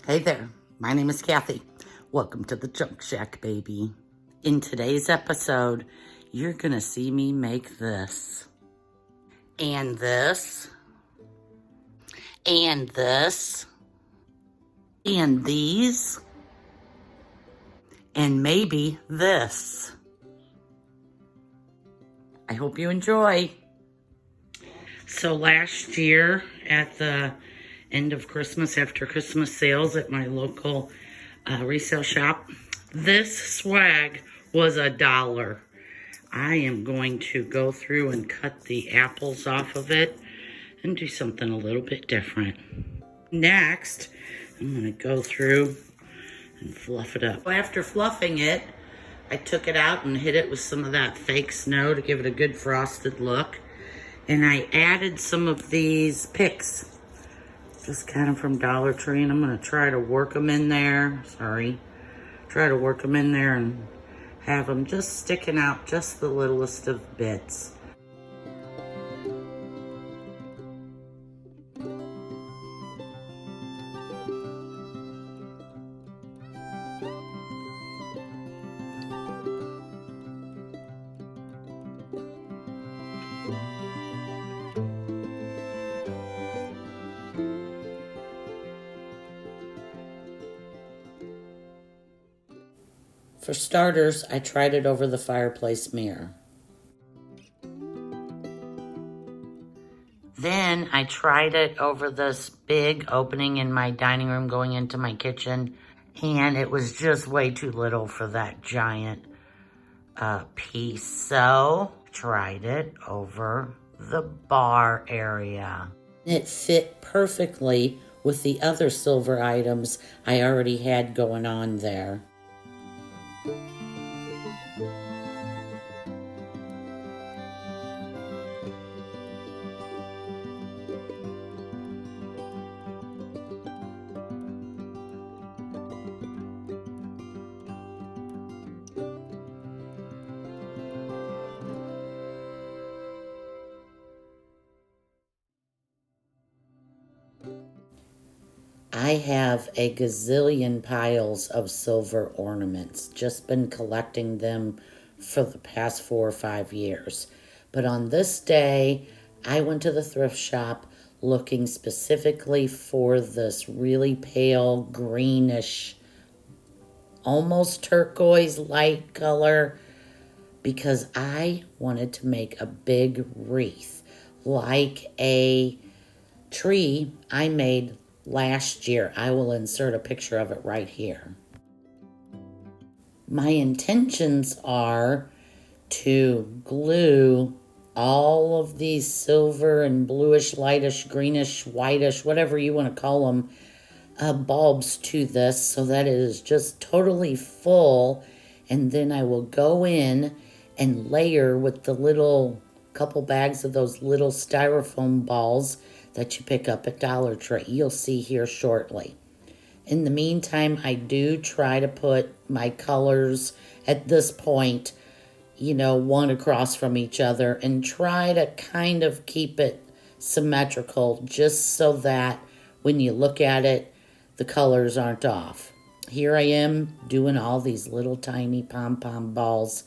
Hey there, my name is Kathy. Welcome to the Junk Shack, baby. In today's episode, you're gonna see me make this, and this, and this, and these, and maybe this. I hope you enjoy. So last year at the end of Christmas, after Christmas sales at my local resale shop, this swag was $1. I am going to go through and cut the apples off of it and do something a little bit different. Next, I'm going to go through and fluff it up. After fluffing it, I took it out and hit it with some of that fake snow to give it a good frosted look. And I added some of these picks, just kind of from Dollar Tree, and I'm going to try to work them in there. Try to work them in there and have them just sticking out just the littlest of bits. For starters, I tried it over the fireplace mirror. Then I tried it over this big opening in my dining room going into my kitchen, and it was just way too little for that giant piece. So I tried it over the bar area. It fit perfectly with the other silver items I already had going on there. I have a gazillion piles of silver ornaments, just been collecting them for the past 4 or 5 years. But on this day, I went to the thrift shop looking specifically for this really pale greenish, almost turquoise light color, because I wanted to make a big wreath, like a tree I made last year. I will insert a picture of it right here. My intentions are to glue all of these silver and bluish, lightish, greenish, whitish, whatever you want to call them, bulbs to this so that it is just totally full. And then I will go in and layer with the little couple bags of those little styrofoam balls that you pick up at Dollar Tree. You'll see here shortly. In the meantime, I do try to put my colors at this point, one across from each other, and try to kind of keep it symmetrical just so that when you look at it, the colors aren't off. Here I am doing all these little tiny pom-pom balls,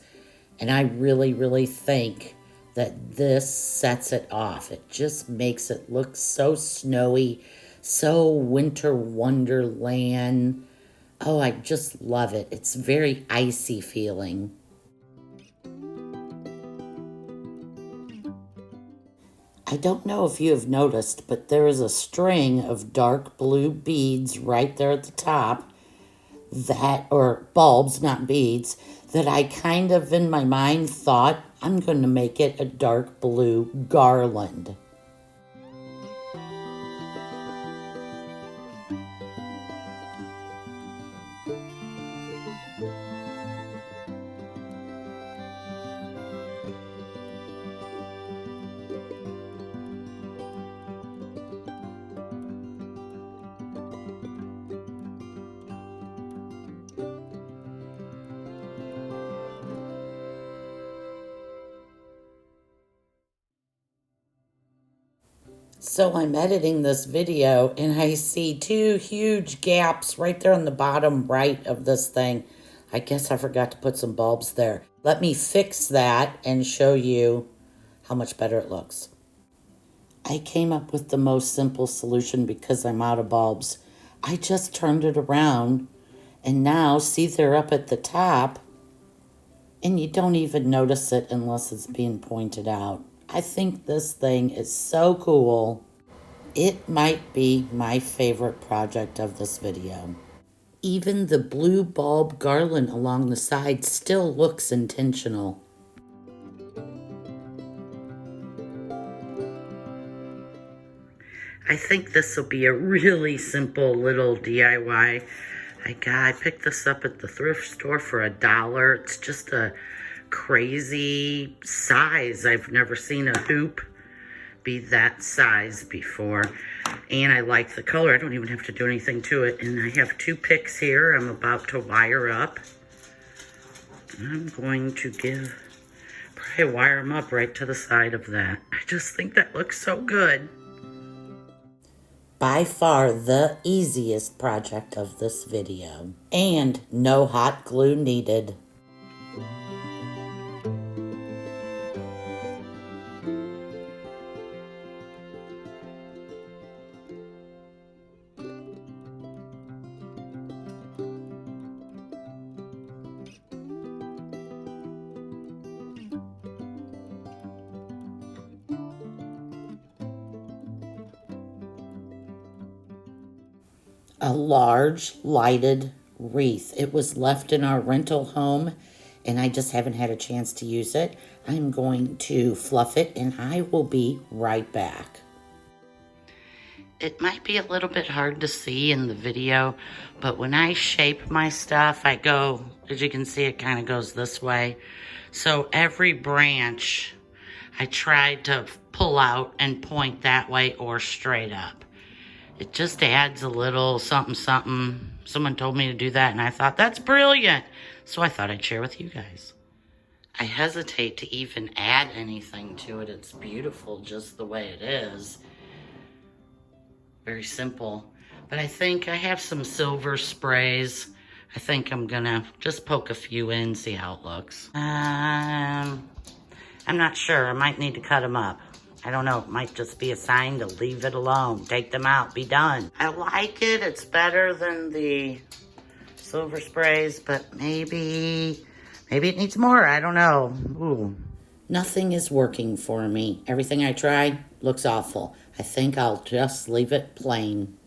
and I really, really think that this sets it off. It just makes it look so snowy, so winter wonderland. Oh, I just love it. It's very icy feeling. I don't know if you have noticed, but there is a string of dark blue beads right there at the top, or bulbs, not beads, that I kind of in my mind thought I'm going to make it a dark blue garland. So I'm editing this video and I see two huge gaps right there on the bottom right of this thing. I guess I forgot to put some bulbs there. Let me fix that and show you how much better it looks. I came up with the most simple solution because I'm out of bulbs. I just turned it around and now see they're up at the top and you don't even notice it unless it's being pointed out. I think this thing is so cool. It might be my favorite project of this video. Even the blue bulb garland along the side still looks intentional. I think this will be a really simple little DIY. I picked this up at the thrift store for $1. It's just a crazy size. I've never seen a hoop be that size before. And I like the color. I don't even have to do anything to it. And I have 2 picks here I'm about to wire up. I'm going to probably wire them up right to the side of that. I just think that looks so good. By far the easiest project of this video. And no hot glue needed. A large lighted wreath. It was left in our rental home and I just haven't had a chance to use it. I'm going to fluff it and I will be right back. It might be a little bit hard to see in the video, but when I shape my stuff, I go, as you can see, it kind of goes this way. So every branch I tried to pull out and point that way or straight up. It just adds a little something, something. Someone told me to do that, and I thought, that's brilliant. So I thought I'd share with you guys. I hesitate to even add anything to it. It's beautiful just the way it is. Very simple. But I think I have some silver sprays. I think I'm gonna just poke a few in, see how it looks. I'm not sure. I might need to cut them up. I don't know, it might just be a sign to leave it alone. Take them out, be done. I like it, it's better than the silver sprays, but maybe it needs more, I don't know. Ooh. Nothing is working for me. Everything I tried looks awful. I think I'll just leave it plain.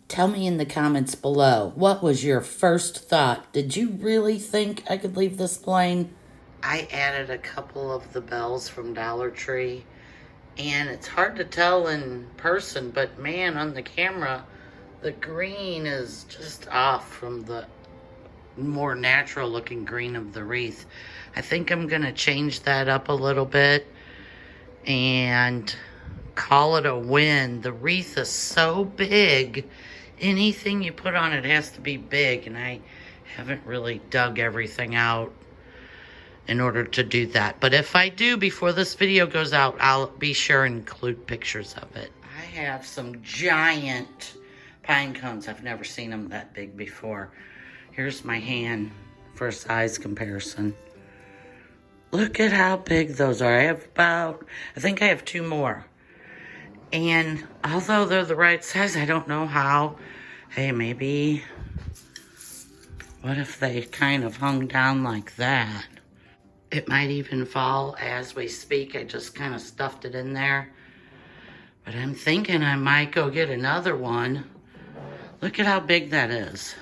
Tell me in the comments below, what was your first thought? Did you really think I could leave this plain? I added a couple of the bells from Dollar Tree. And it's hard to tell in person, but man, on the camera, the green is just off from the more natural looking green of the wreath. I think I'm gonna change that up a little bit and call it a win. The wreath is so big, anything you put on it has to be big, and I haven't really dug everything out in order to do that. But if I do before this video goes out, I'll be sure and include pictures of it. I have some giant pine cones. I've never seen them that big before. Here's my hand for a size comparison. Look at how big those are. I think I have 2 more. And although they're the right size, I don't know how. Hey, maybe, what if they kind of hung down like that? It might even fall as we speak. I just kind of stuffed it in there. But I'm thinking I might go get another one. Look at how big that is.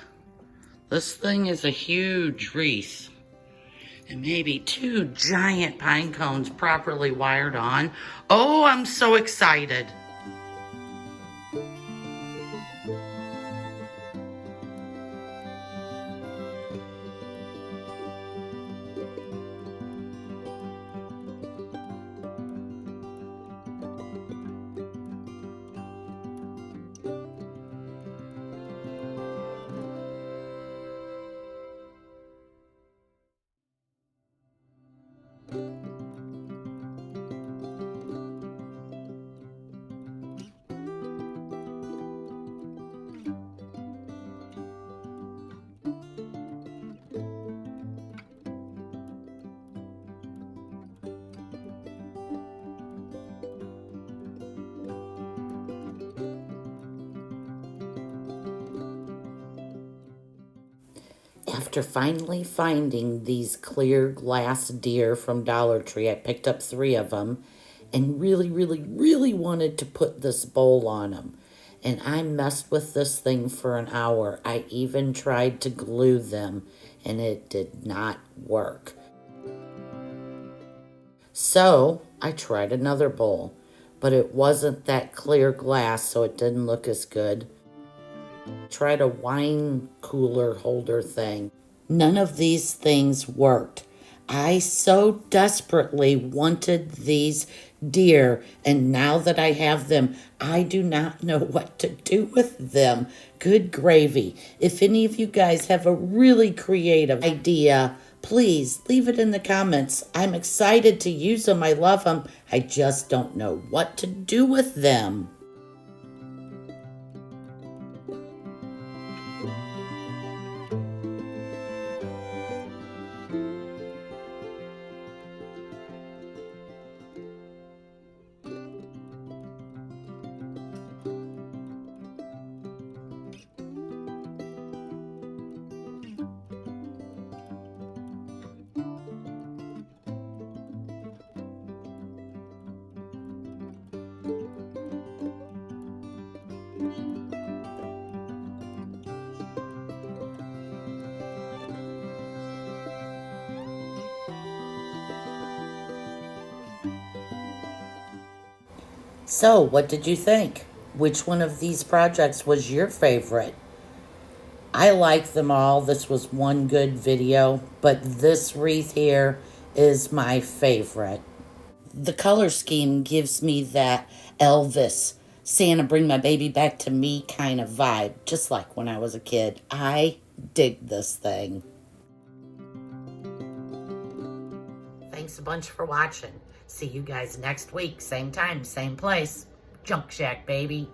This thing is a huge wreath. And maybe 2 giant pine cones properly wired on. Oh, I'm so excited. After finally finding these clear glass deer from Dollar Tree, I picked up 3 of them and really, really, really wanted to put this bowl on them. And I messed with this thing for an hour. I even tried to glue them, and it did not work. So I tried another bowl, but it wasn't that clear glass, so it didn't look as good. Tried a wine cooler holder thing. None of these things worked. I so desperately wanted these deer, and now that I have them, I do not know what to do with them. Good gravy. If any of you guys have a really creative idea, please leave it in the comments. I'm excited to use them. I love them. I just don't know what to do with them. So, what did you think? Which one of these projects was your favorite? I like them all. This was one good video, but this wreath here is my favorite. The color scheme gives me that Elvis, Santa bring my baby back to me kind of vibe, just like when I was a kid. I dig this thing. Thanks a bunch for watching. See you guys next week. Same time, same place. Junk Shack, baby.